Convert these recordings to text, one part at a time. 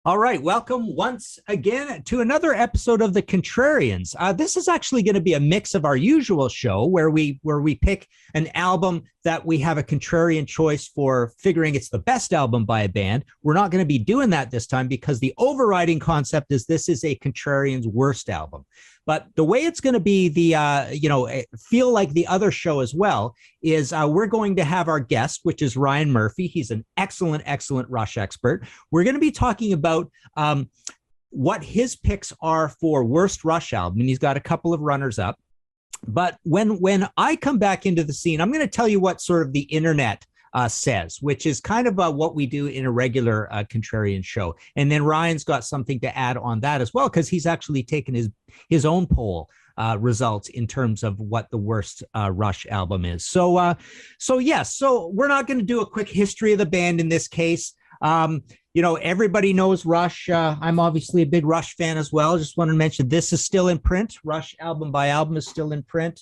All right, welcome once again to another episode of the Contrarians. This is actually going to be a mix of our usual show where we pick an album that we have a contrarian choice for, figuring it's the best album by a band. We're not going to be doing that this time because the overriding concept is this is a contrarian's worst album. But the way it's going to be feel like the other show as well is we're going to have our guest, which is Ryan Murphy. He's an excellent Rush expert. We're going to be talking about what his picks are for worst Rush album, and he's got a couple of runners up. But when I come back into the scene, I'm going to tell you what sort of the internet says, which is kind of what we do in a regular contrarian show. And then Ryan's got something to add on that as well, because he's actually taken his own poll results in terms of what the worst Rush album is. So we're not going to do a quick history of the band in this case. Everybody knows Rush. I'm obviously a big Rush fan as well. Just want to mention this is still in print. Rush album by album is still in print.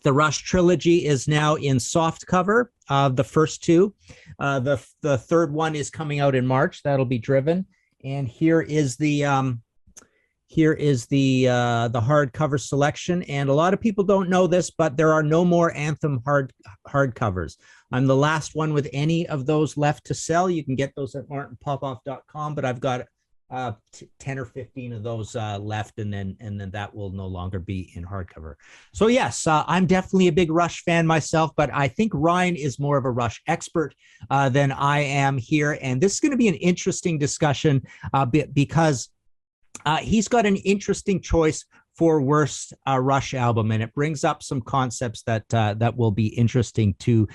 The Rush trilogy is now in soft cover. The first two. The third one is coming out in March. That'll be driven. And here is the hardcover selection. And a lot of people don't know this, but there are no more Anthem hardcovers. I'm the last one with any of those left to sell. You can get those at martinpopoff.com, but I've got 10 or 15 of those left, and then that will no longer be in hardcover. So yes, I'm definitely a big Rush fan myself, but I think Ryan is more of a Rush expert than I am here. And this is going to be an interesting discussion because he's got an interesting choice for worst Rush album, and it brings up some concepts that will be interesting to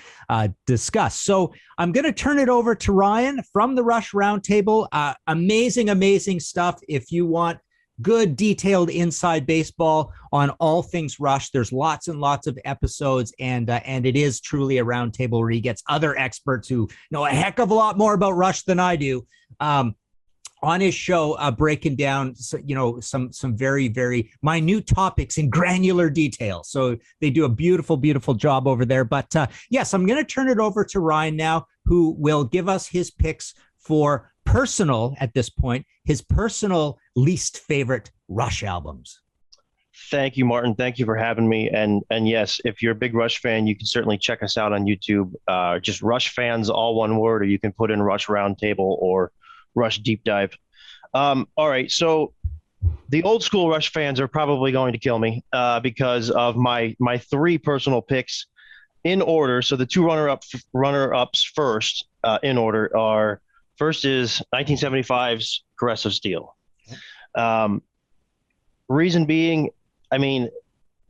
discuss. So I'm going to turn it over to Ryan from the Rush Roundtable. Amazing stuff. If you want good detailed inside baseball on all things Rush, there's lots and lots of episodes, and it is truly a roundtable where he gets other experts who know a heck of a lot more about Rush than I do. On his show, breaking down, some very, very minute topics in granular detail. So they do a beautiful job over there. But yes, I'm going to turn it over to Ryan now, who will give us his picks for at this point, his personal least favorite Rush albums. Thank you, Martin. Thank you for having me. And yes, if you're a big Rush fan, you can certainly check us out on YouTube. Just Rush Fans, all one word, or you can put in Rush Roundtable or Rush Deep Dive. All right, so the old school Rush fans are probably going to kill me because of my three personal picks in order. So the two runner-ups first in order are, first is 1975's Caress of Steel. Reason being, I mean,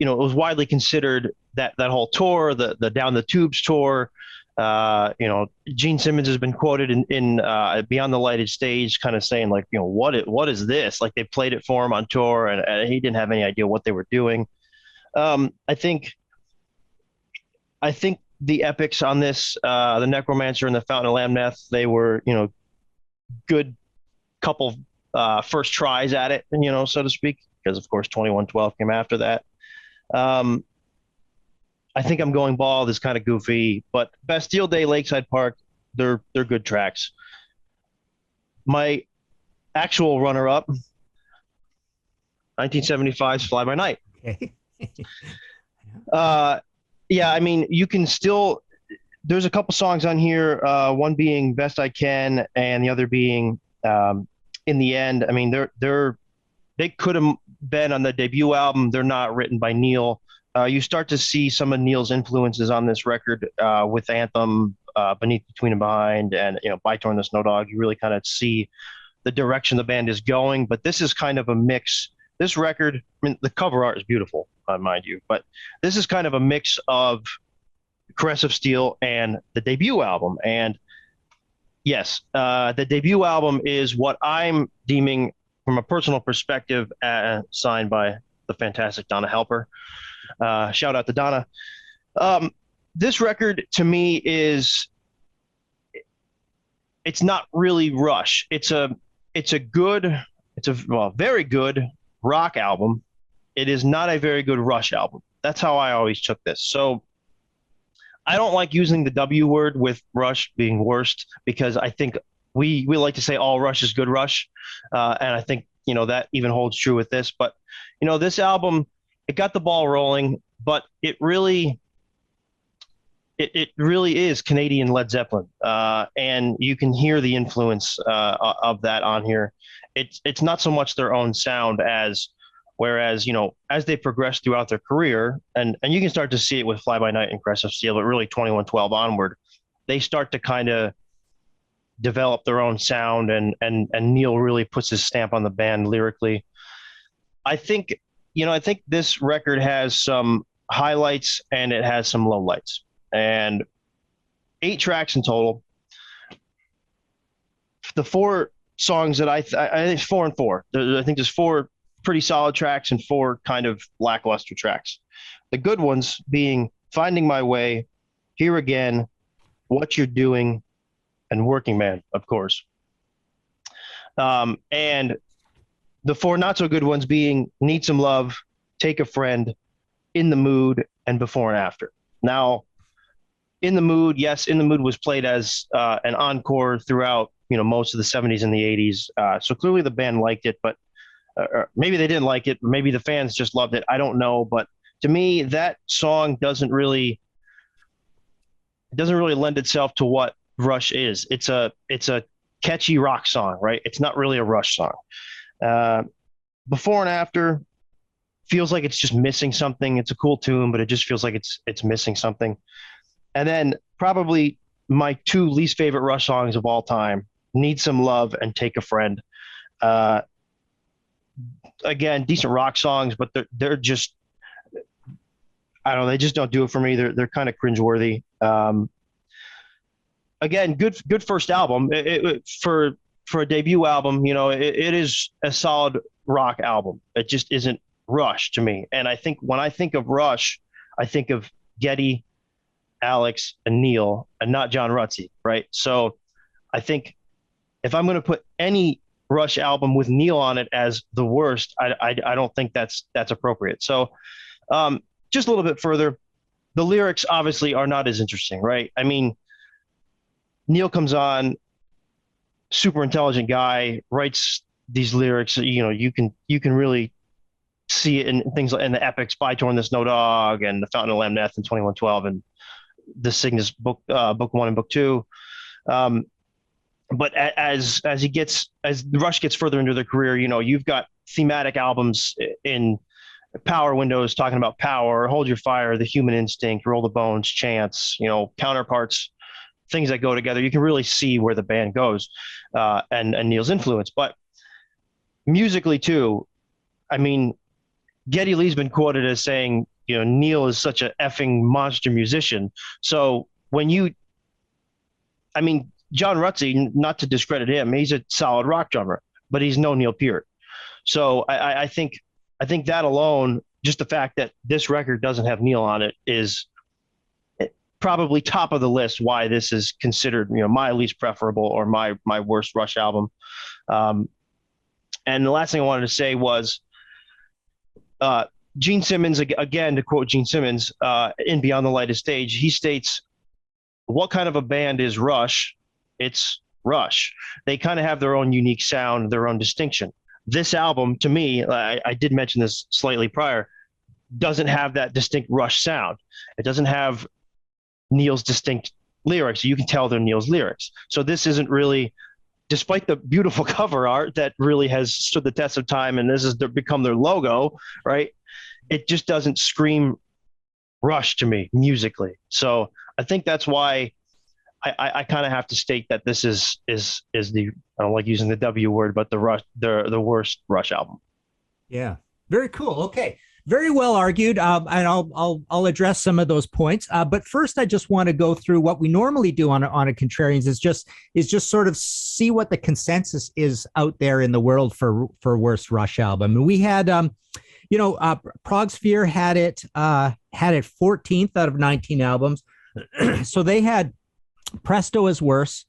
it was widely considered that whole tour, the Down the Tubes tour. Gene Simmons has been quoted in Beyond the Lighted Stage, kind of saying like, what is this? Like they played it for him on tour, and he didn't have any idea what they were doing. I think the epics on this, the Necromancer and the Fountain of Lamneth, they were, good couple first tries at it, so to speak, because of course 2112 came after that. I think I'm going bald is kind of goofy, but Bastille Day, Lakeside Park, they're good tracks. My actual runner-up, 1975's Fly By Night. Okay. Yeah, I mean, you can still, there's a couple songs on here, one being Best I Can and the other being In the End. I mean, they could have been on the debut album. They're not written by Neil. You start to see some of Neil's influences on this record with Anthem, Beneath, Between, and Behind, and By Torn the Snow Dog. You really kind of see the direction the band is going. But this is kind of a mix. This record, I mean, the cover art is beautiful, mind you, but this is kind of a mix of Caress of Steel and the debut album. And yes, the debut album is what I'm deeming, from a personal perspective, signed by the fantastic Donna Helper. Shout out to Donna. This record to me it's not really Rush. It's a very good rock album. It is not a very good Rush album. That's how I always took this. So I don't like using the W word with Rush being worst, because I think we like to say all Rush is good Rush, and I think that even holds true with this. But this album, it got the ball rolling, but it really is Canadian Led Zeppelin, and you can hear the influence of that on here. It's not so much their own sound as whereas as they progress throughout their career, and you can start to see it with Fly By Night and Crest of Steel, but really 2112 onward, they start to kind of develop their own sound, and Neil really puts his stamp on the band lyrically. I think this record has some highlights and it has some lowlights, and 8 tracks in total. The 4 songs that I think 4 and 4. I think there's 4 pretty solid tracks and 4 kind of lackluster tracks. The good ones being Finding My Way, Here Again, What You're Doing, and Working Man, of course. And the 4 not so good ones being Need Some Love, Take a Friend, In the Mood, and Before and After. Now, In the Mood, yes, In the Mood was played as an encore throughout most of the 70s and the 80s. So clearly the band liked it, but maybe they didn't like it. Maybe the fans just loved it. I don't know. But to me, that song doesn't really lend itself to what Rush is. It's a catchy rock song, right? It's not really a Rush song. Before and After feels like it's just missing something. It's a cool tune, but it just feels like it's missing something. And then probably my 2 least favorite Rush songs of all time, Need Some Love and Take a Friend. Again, decent rock songs, but they're just, I don't know, they just don't do it for me. They're kind of cringeworthy. Again, good first album. For a debut album, it is a solid rock album. It just isn't Rush to me. And I think when I think of Rush, I think of Geddy, Alex, and Neil, and not John Rutsey, right? So I think if I'm going to put any Rush album with Neil on it as the worst, I don't think that's appropriate. So just a little bit further, the lyrics obviously are not as interesting, right? I mean, Neil comes on, super intelligent guy, writes these lyrics. You can really see it in things like in the epics, By Torn the Snow Dog and The Fountain of Lamneth in 2112 and the Cygnus book 1 and book 2. But as Rush gets further into their career, you've got thematic albums in Power Windows talking about power, Hold Your Fire, The Human Instinct, Roll the Bones, Chance, Counterparts, things that go together. You can really see where the band goes and Neil's influence. But musically too, I mean, Geddy Lee's been quoted as saying, Neil is such a effing monster musician. So John Rutsey, not to discredit him, he's a solid rock drummer, but he's no Neil Peart. So I think that alone, just the fact that this record doesn't have Neil on it, is probably top of the list why this is considered, my least preferable or my worst Rush album. And the last thing I wanted to say was Gene Simmons, again, to quote Gene Simmons, in Beyond the Light of Stage, he states, what kind of a band is Rush? It's Rush. They kind of have their own unique sound, their own distinction. This album, to me, I did mention this slightly prior, doesn't have that distinct Rush sound. It doesn't have Neil's distinct lyrics. You can tell they're Neil's lyrics. So this isn't really, despite the beautiful cover art that really has stood the test of time, and this has become their logo, right? It just doesn't scream Rush to me musically. So I think that's why I kind of have to state that this is the, I don't like using the W word, but the worst Rush album. Yeah, very cool. Okay, very well argued. And I'll address some of those points. But first, I just want to go through what we normally do on a Contrarians is just sort of see what the consensus is out there in the world for worst Rush album. And we had Prog Sphere had it 14th out of 19 albums. So they had Presto as worst,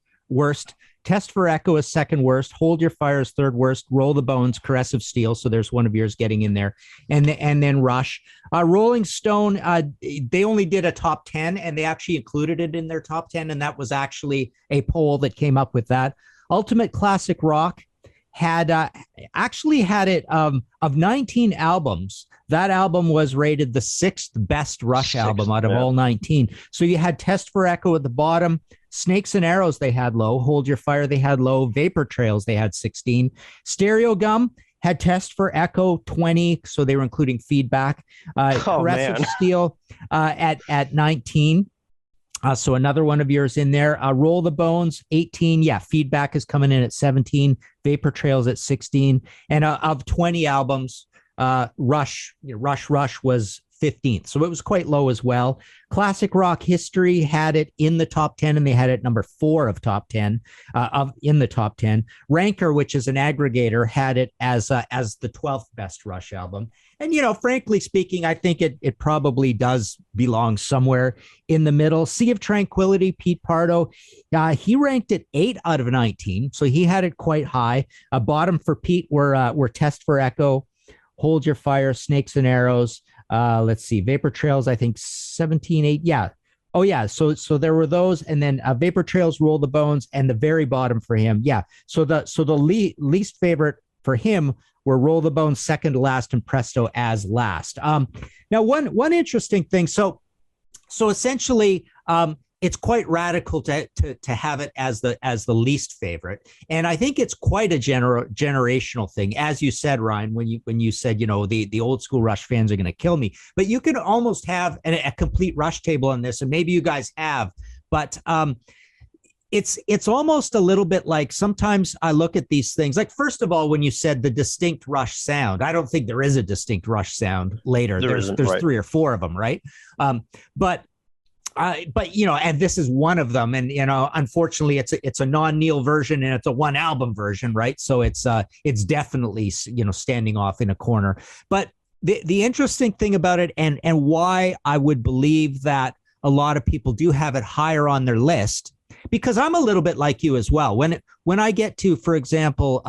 Test for Echo is second worst, Hold Your Fire is third worst, Roll the Bones, Caress of Steel. So there's one of yours getting in there, and then Rush. Rolling Stone, they only did a top 10, and they actually included it in their top 10, and that was actually a poll that came up with that. Ultimate Classic Rock had actually had it of 19 albums. That album was rated the 6th best Rush album out of all 19. So you had Test for Echo at the bottom, Snakes and Arrows they had low, Hold Your Fire they had low, Vapor Trails they had 16, Stereo Gum had Test for Echo 20, so they were including Feedback. Caressive Steel at 19. So another one of yours in there. Roll the Bones, 18. Yeah, Feedback is coming in at 17. Vapor Trails at 16. And of 20 albums, Rush was 15th. So it was quite low as well. Classic Rock History had it in the top 10, and they had it number 4 of top 10 in the top 10. Ranker, which is an aggregator, had it as the 12th best Rush album. And, frankly speaking, I think it probably does belong somewhere in the middle. Sea of Tranquility, Pete Pardo, he ranked it 8 out of 19. So he had it quite high. Bottom for Pete were Test for Echo, Hold Your Fire, Snakes and Arrows. Let's see, Vapor Trails, I think 17, 8. Yeah. Oh, yeah. So there were those. And then Vapor Trails, Roll the Bones, and the very bottom for him. Yeah. So the least favorite for him were Roll the Bones, second to last, and Presto as last. Now, one interesting thing. So essentially, it's quite radical to have it as the least favorite, and I think it's quite a generational thing, as you said, Ryan, when you said the old school Rush fans are going to kill me, but you can almost have a complete Rush table on this, and maybe you guys have, but it's almost a little bit like sometimes I look at these things like, first of all, when you said the distinct Rush sound, I don't think there is a distinct Rush sound later. There's right. 3 or 4 of them, right? But and this is one of them, and unfortunately it's a non-Neil version and it's a 1 album version, right? So it's definitely standing off in a corner. But the interesting thing about it, and why I would believe that a lot of people do have it higher on their list, because I'm a little bit like you as well. When I get to, for example,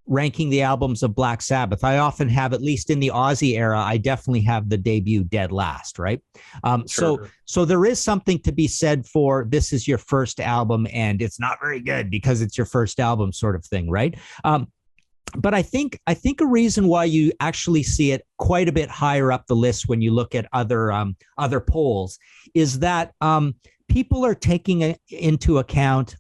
ranking the albums of Black Sabbath, I often have, at least in the Aussie era, I definitely have the debut dead last, right? Sure. So there is something to be said for, this is your first album and it's not very good because it's your first album, sort of thing, right? But I think a reason why you actually see it quite a bit higher up the list when you look at other polls is that people are taking into account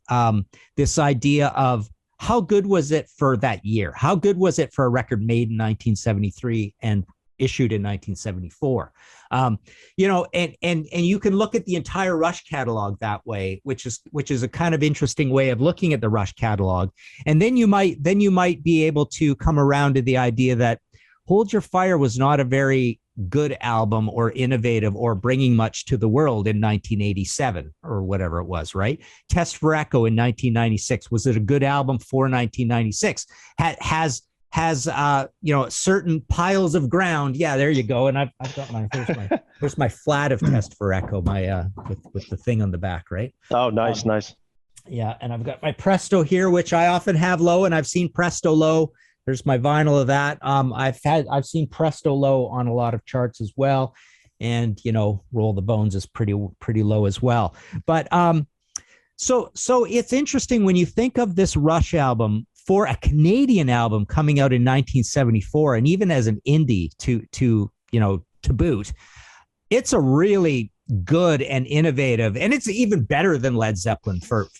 this idea of how good was it for that year? How good was it for a record made in 1973 and issued in 1974? And you can look at the entire Rush catalog that way, which is a kind of interesting way of looking at the Rush catalog. And then you might be able to come around to the idea that Hold Your Fire was not a very good album or innovative or bringing much to the world in 1987 or whatever it was, right? Test for Echo in 1996. Was it a good album for 1996? Has certain piles of ground. Yeah, there you go. And I've got here's my flat of Test for Echo, my with the thing on the back, right? Oh, nice. Yeah, and I've got my Presto here, which I often have low, and I've seen Presto low. There's my vinyl of that. I've seen Presto low on a lot of charts as well, and Roll the Bones is pretty low as well. But so it's interesting when you think of this Rush album for a Canadian album coming out in 1974, and even as an indie to boot, it's a really good and innovative, and it's even better than Led Zeppelin for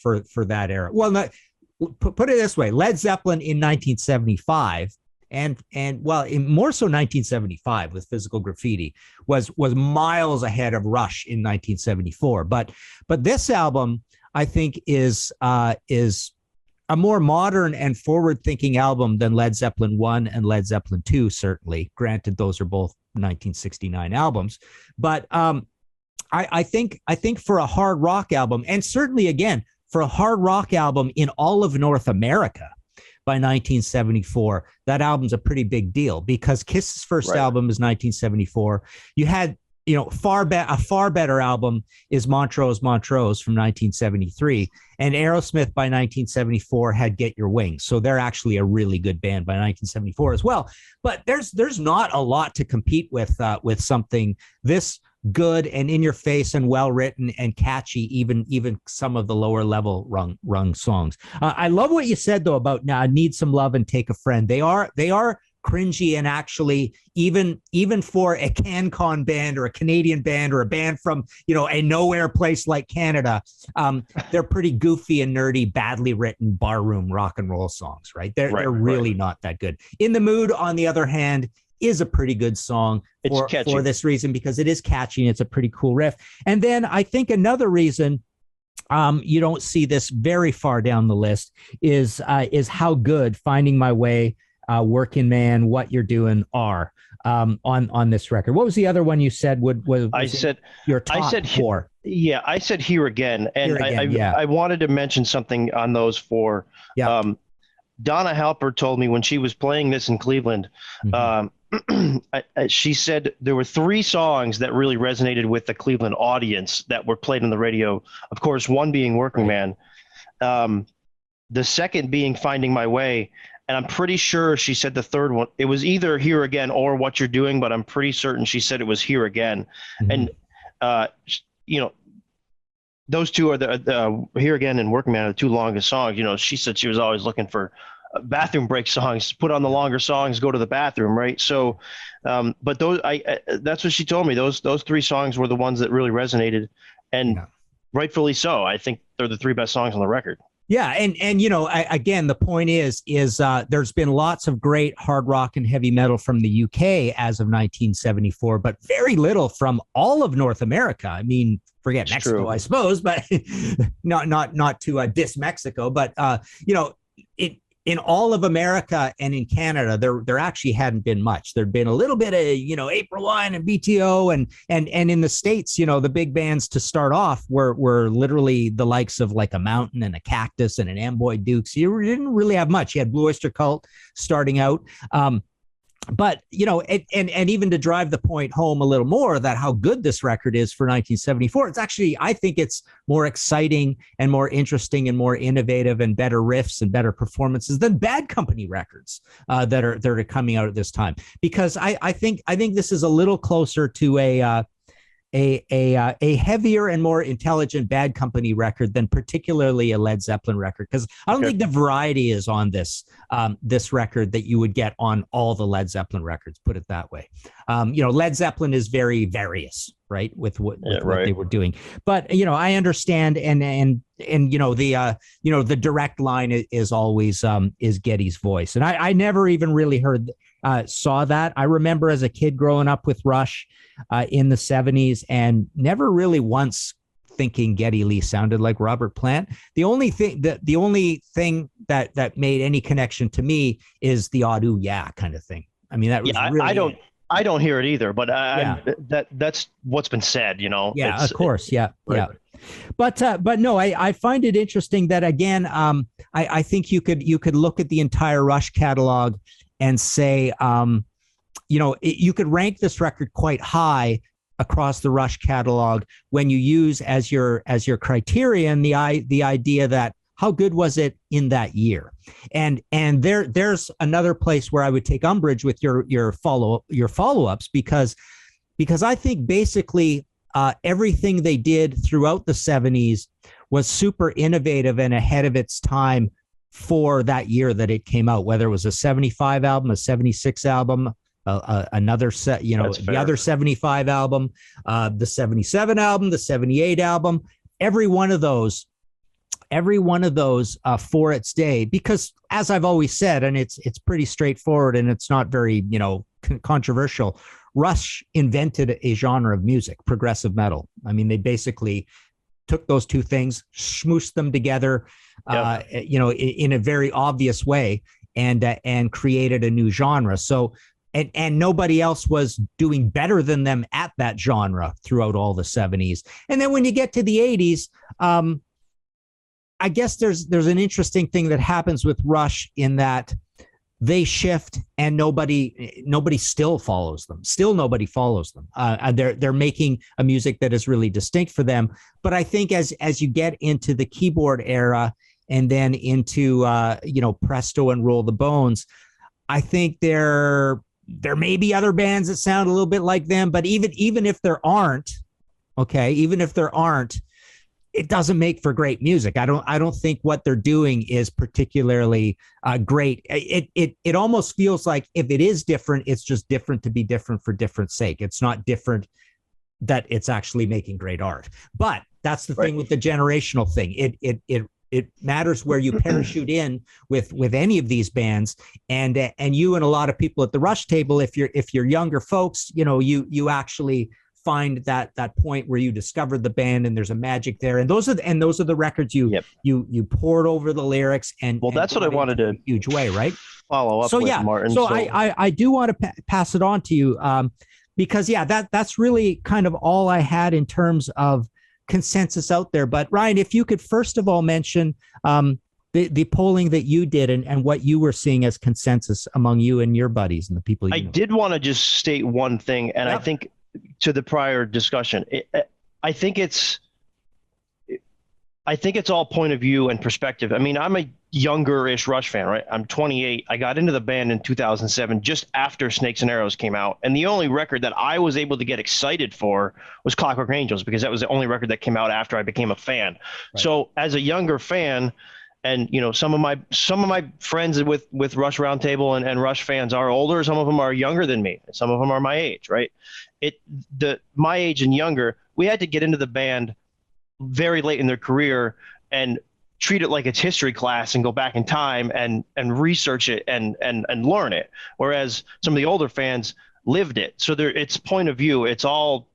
that era. Well, not. Put it this way, Led Zeppelin in 1975 and more so 1975 with Physical Graffiti was miles ahead of Rush in 1974. But this album, I think, is a more modern and forward-thinking album than Led Zeppelin 1 and Led Zeppelin 2, certainly. Granted, those are both 1969 albums. But I think for a hard rock album, and certainly, again, for a hard rock album in all of North America by 1974, that album's a pretty big deal, because Kiss's first album is 1974. You had, a far better album is Montrose from 1973, and Aerosmith by 1974 had Get Your Wings. So they're actually a really good band by 1974 as well. But there's not a lot to compete with something this good and in your face and well written and catchy, even some of the lower level rung songs. I love what you said though about Need Some Love and Take a Friend. They are cringy, and actually even for a CanCon band or a Canadian band or a band from a nowhere place like Canada, they're pretty goofy and nerdy, badly written barroom rock and roll songs, right? They're really not that good. In the Mood, on the other hand, is a pretty good song for this reason, because it is catchy and it's a pretty cool riff. And then I think another reason you don't see this very far down the list is how good Finding My Way, Working Man, What You're Doing are on this record. What was the other one you said was I said your top four? Yeah, I said Here Again, and I wanted to mention something on those four. Yeah. Donna Halper told me when she was playing this in Cleveland, she said there were three songs that really resonated with the Cleveland audience that were played on the radio. Of course, one being Working Man, the second being Finding My Way, and I'm pretty sure she said the third one, it was either Here Again or What You're Doing, but I'm pretty certain she said it was Here Again. And those two are the Here Again and Working Man are the two longest songs. She said she was always looking for bathroom break songs, put on the longer songs, go to the bathroom, right? So, but those, that's what she told me. Those three songs were the ones that really resonated, and rightfully so. I think they're the three best songs on the record. Yeah, and again, the point is there's been lots of great hard rock and heavy metal from the UK as of 1974, but very little from all of North America. I mean, forget Mexico, true, I suppose, but not to diss Mexico, but in all of America and in Canada, there actually hadn't been much. There'd been a little bit of, April Wine and BTO, and in the States, the big bands to start off were literally the likes of like a Mountain and a Cactus and an Amboy Dukes. You didn't really have much. You had Blue Oyster Cult starting out. But, and even to drive the point home a little more that how good this record is for 1974, it's actually, I think it's more exciting and more interesting and more innovative and better riffs and better performances than Bad Company records that are coming out at this time. Because I think this is a little closer to a heavier and more intelligent Bad Company record than particularly a Led Zeppelin record, because I don't think the variety is on this record that you would get on all the Led Zeppelin records, put it that way. Led Zeppelin is very various, right, with what they were doing, but I understand, and the direct line is always is Geddy's voice, and I never even really saw that. I remember as a kid growing up with Rush in the 70s and never really once thinking Geddy Lee sounded like Robert Plant. The only thing that made any connection to me is the odd ooh yeah kind of thing. I mean, that was really I don't hear it either, but that's what's been said, Yeah, of course. Yeah. Right. Yeah. But no, I find it interesting that, again, I think you could look at the entire Rush catalog and say, you could rank this record quite high across the Rush catalog when you use as your criterion the idea that how good was it in that year, and there's another place where I would take umbrage with your follow-ups because I think basically everything they did throughout the 70s was super innovative and ahead of its time for that year that it came out, whether it was a 75 album, a 76 album, another set, the other 75 album, the 77 album, the 78 album, every one of those for its day, because as I've always said, and it's pretty straightforward and it's not very, controversial, Rush invented a genre of music, progressive metal. I mean, they basically took those two things, smooshed them together, in a very obvious way, and created a new genre. So, and nobody else was doing better than them at that genre throughout all the 70s. And then when you get to the 80s, I guess there's an interesting thing that happens with Rush in that they shift and nobody still follows them. Still nobody follows them. They're making a music that is really distinct for them. But I think as you get into the keyboard era and then into Presto and Roll the Bones, I think they're there may be other bands that sound a little bit like them, but even if there aren't, okay, even if there aren't, it doesn't make for great music. I don't think what they're doing is particularly great. It almost feels like if it is different, it's just different to be different for different sake. It's not different that it's actually making great art. But that's the thing with the generational thing. It matters where you parachute in with any of these bands, and you and a lot of people at the Rush table, if you're younger folks, you actually find that point where you discovered the band and there's a magic there, and those are the records you poured over the lyrics, and that's what I wanted to huge way, right? Follow up with, Martin. So I do want to pass it on to you, because that's really kind of all I had in terms of consensus out there. But Ryan, if you could first of all mention the polling that you did and what you were seeing as consensus among you and your buddies and the people you know. Did want to just state one thing, and I think to the prior discussion, I think it's all point of view and perspective. I mean, I'm a younger-ish Rush fan, right? I'm 28. I got into the band in 2007, just after Snakes and Arrows came out. And the only record that I was able to get excited for was Clockwork Angels, because that was the only record that came out after I became a fan. Right. So as a younger fan, and some of my friends with Rush Roundtable and Rush fans are older. Some of them are younger than me. Some of them are my age, right? My age and younger, we had to get into the band very late in their career and treat it like it's history class and go back in time and research it and learn it. Whereas some of the older fans lived it. So it's point of view. It's all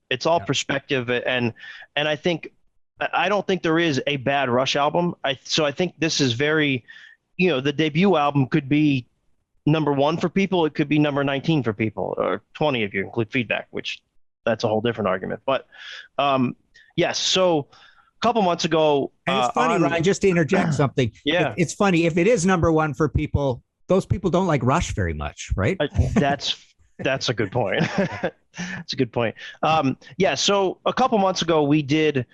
perspective. And I don't think there is a bad Rush album. So I think this is very, the debut album could be number 1 for people. It could be number 19 for people, or 20 if you include feedback, which that's a whole different argument. But yes. So a couple months ago, and it's funny, Ryan, just to interject something. Yeah, it's funny if it is number 1 for people. Those people don't like Rush very much, right? That's a good point. That's a good point. So a couple months ago, we did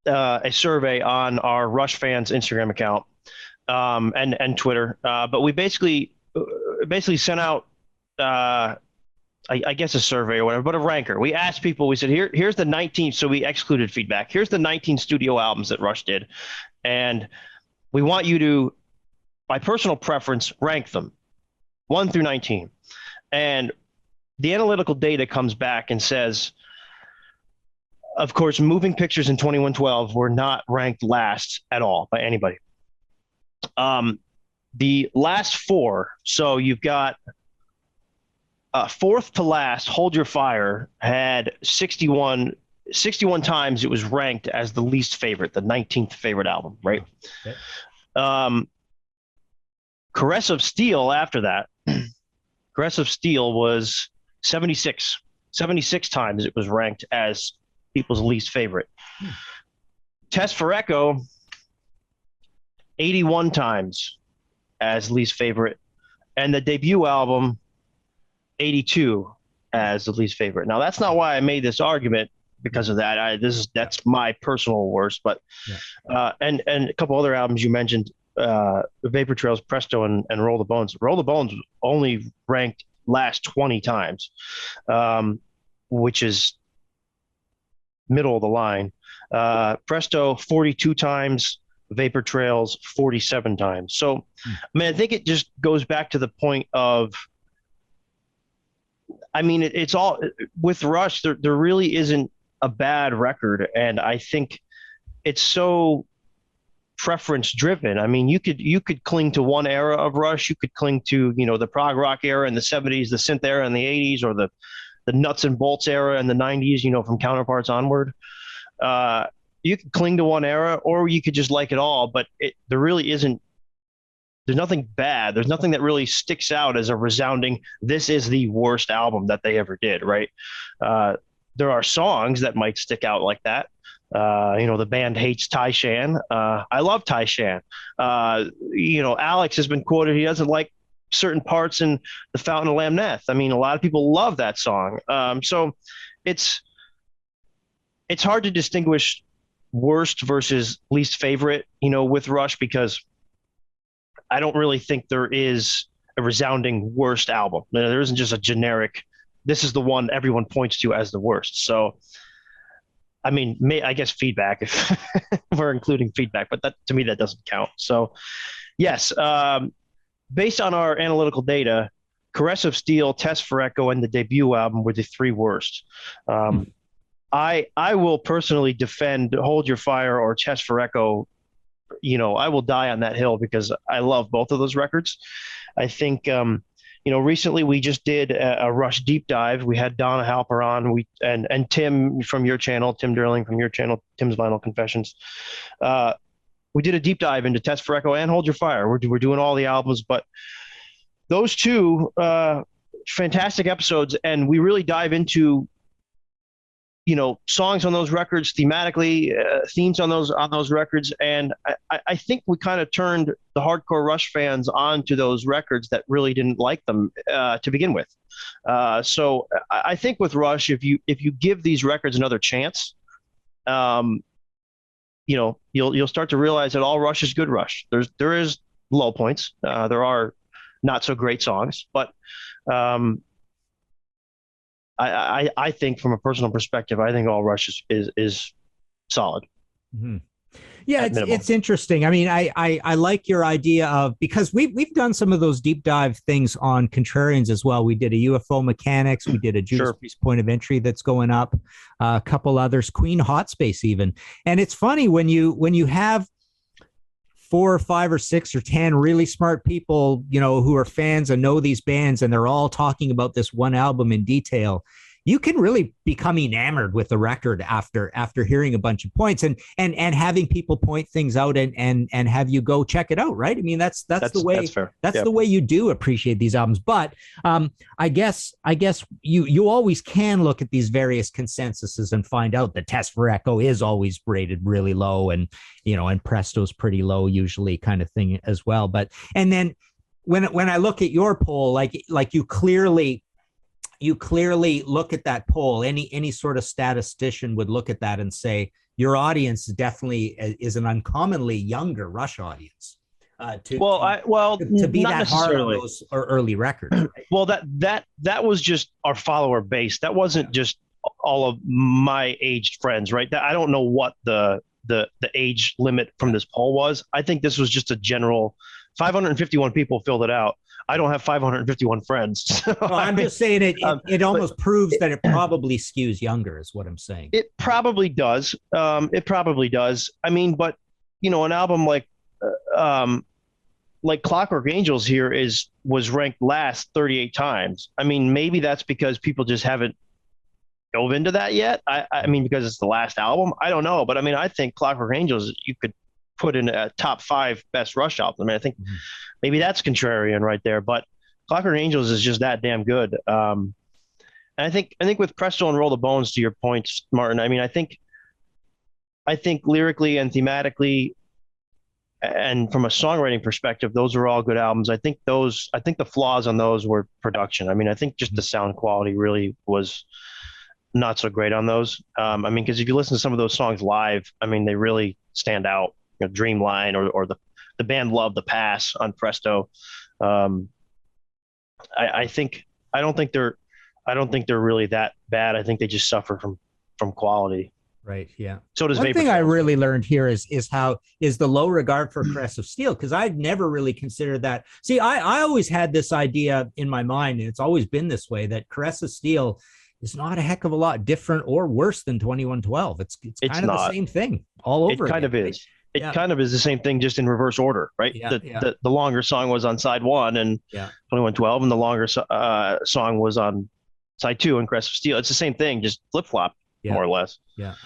a survey on our Rush fans Instagram account and Twitter, but we basically sent out I guess a survey or whatever, but a ranker. We asked people, we said, here's the 19, so we excluded feedback. Here's the 19 studio albums that Rush did. And we want you to, by personal preference, rank them 1 through 19. And the analytical data comes back and says, of course, Moving Pictures in 2112 were not ranked last at all by anybody. The last 4, so you've got fourth to last, Hold Your Fire, had 61 times it was ranked as the least favorite, the 19th favorite album, right? Okay. Caress of Steel after that, Caress of Steel was 76 times it was ranked as people's least favorite. Test for Echo, 81 times as least favorite. And the debut album, 82 as the least favorite. Now, that's not why I made this argument because of that. That's my personal worst. But and a couple other albums you mentioned, Vapor Trails, Presto, and Roll the Bones. Roll the Bones only ranked last 20 times, which is middle of the line. Presto, 42 times. Vapor Trails, 47 times. So, I think it just goes back to the point of, it's all with Rush. There really isn't a bad record, and I think it's so preference driven. You could cling to one era of Rush. You could cling to the prog rock era in the 70s, the synth era in the 80s, or the nuts and bolts era in the 90s. From Counterparts onward. You could cling to one era, or you could just like it all. But there really isn't. There's nothing bad. There's nothing that really sticks out as a resounding, this is the worst album that they ever did, right? There are songs that might stick out like that. The band hates Tai Shan. I love Tai Shan. Alex has been quoted, he doesn't like certain parts in The Fountain of Lamneth. A lot of people love that song. So it's hard to distinguish worst versus least favorite, with Rush, because I don't really think there is a resounding worst album. There isn't just a generic, this is the one everyone points to as the worst. So, I mean, I guess feedback, if we're including feedback, but that to me, that doesn't count. So, yes, based on our analytical data, Caress of Steel, Test for Echo, and the debut album were the three worst. I will personally defend Hold Your Fire or Test for Echo. I will die on that hill because I love both of those records. I think recently we just did a Rush deep dive. We had Donna Halper on, and Tim from your channel, Tim Derling from your channel, Tim's Vinyl Confessions. We did a deep dive into Test for Echo and Hold Your Fire. We're doing all the albums, but those two fantastic episodes, and we really dive into songs on those records thematically, themes on those records, and I think we kind of turned the hardcore Rush fans onto those records that really didn't like them to begin with. So I think with Rush, if you give these records another chance, you'll start to realize that all Rush is good Rush. There is low points. There are not so great songs, but I think from a personal perspective, I think all Rush is solid. Mm-hmm. Yeah, it's interesting. I mean, I like your idea of, because we've done some of those deep dive things on Contrarians as well. We did a UFO Mechanics, we did a Judas Priest Point of Entry that's going up, a couple others, Queen Hot Space even. And it's funny when you have 4 or 5 or 6 or 10 really smart people, who are fans and know these bands, and they're all talking about this one album in detail, you can really become enamored with the record after hearing a bunch of points and having people point things out and have you go check it out, right? I mean, that's the way, that's fair. That's the way you do appreciate these albums. But I guess you always can look at these various consensuses and find out that Test for Echo is always rated really low, and and Presto's pretty low usually, kind of thing as well. But and then when I look at your poll, like you clearly look at that poll, any sort of statistician would look at that and say your audience definitely is an uncommonly younger Rush audience. To be that hard on those early records. Right? Well, that was just our follower base. That wasn't just all of my aged friends, right? I don't know what the age limit from this poll was. I think this was just a general. 551 people filled it out. I don't have 551 friends. So, I'm just saying it almost proves that it probably skews younger, is what I'm saying. It probably does. I mean, but an album like Clockwork Angels here was ranked last 38 times. I mean, maybe that's because people just haven't dove into that yet. I mean, because it's the last album. I don't know, but I mean, I think Clockwork Angels you could put in a top 5 best Rush album. I mean, I think maybe that's contrarian right there, but Clockwork Angels is just that damn good. And I think with Presto and Roll the Bones, to your points, Martin, I mean, I think lyrically and thematically and from a songwriting perspective, those are all good albums. I think the flaws on those were production. I mean, I think just the sound quality really was not so great on those. I mean, because if you listen to some of those songs live, I mean, they really stand out. Dreamline or the band Love the Pass on Presto. I don't think they're really that bad. I think they just suffer from quality. Right. Yeah. So does one thing I really learned here is the low regard for Caress of Steel, because I'd never really considered that. See, I always had this idea in my mind, and it's always been this way, that Caress of Steel is not a heck of a lot different or worse than 2112. It's kind of the same thing all over. It kind of is. It kind of is the same thing, just in reverse order, right? The longer song was on side 1 and 2112, and the longer song was on side 2 and Caress of Steel. It's the same thing, just flip flop, more or less. Yeah.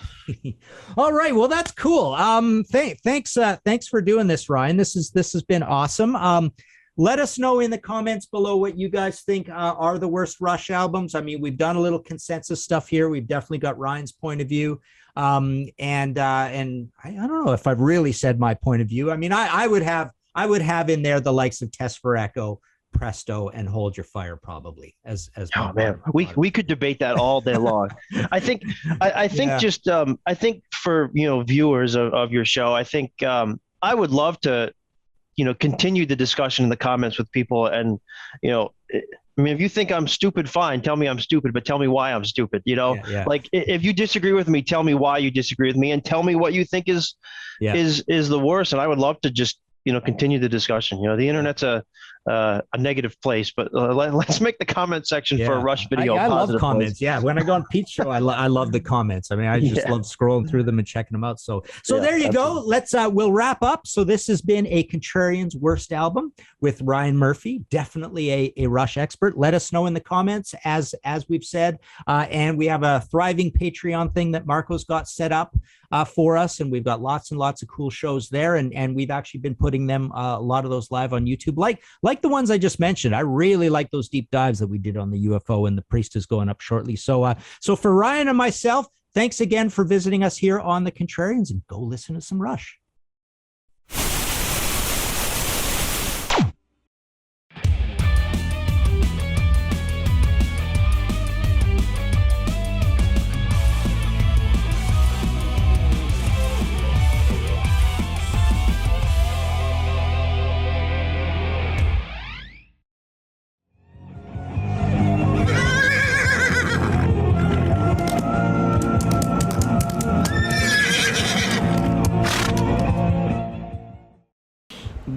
All right. Well, that's cool. Thanks for doing this, Ryan. This has been awesome. Let us know in the comments below what you guys think are the worst Rush albums. I mean, we've done a little consensus stuff here. We've definitely got Ryan's point of view. And I don't know if I've really said my point of view. I mean, I would have in there the likes of Test for Echo, Presto, and Hold Your Fire probably as oh man, we could debate that all day long. I think I think for viewers of your show, I think I would love to continue the discussion in the comments with people. And, I mean, if you think I'm stupid, fine, tell me I'm stupid, but tell me why I'm stupid. Yeah. Like if you disagree with me, tell me why you disagree with me, and tell me what you think is the worst. And I would love to just, continue the discussion. The internet's a negative place, but let's make the comment section for a Rush video. I love comments. Place. Yeah. When I go on Pete's show, I love the comments. I mean, I just love scrolling through them and checking them out. So there you go. Let's, we'll wrap up. So this has been a Contrarians worst album with Ryan Murphy, definitely a Rush expert. Let us know in the comments, as we've said, and we have a thriving Patreon thing that Marco's got set up for us, and we've got lots and lots of cool shows there, and we've actually been putting them a lot of those live on YouTube, like the ones I just mentioned. I really like those deep dives that we did on the UFO, and the Priest is going up shortly. So for Ryan and myself, thanks again for visiting us here on the Contrarians, and go listen to some Rush.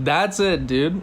That's it, dude.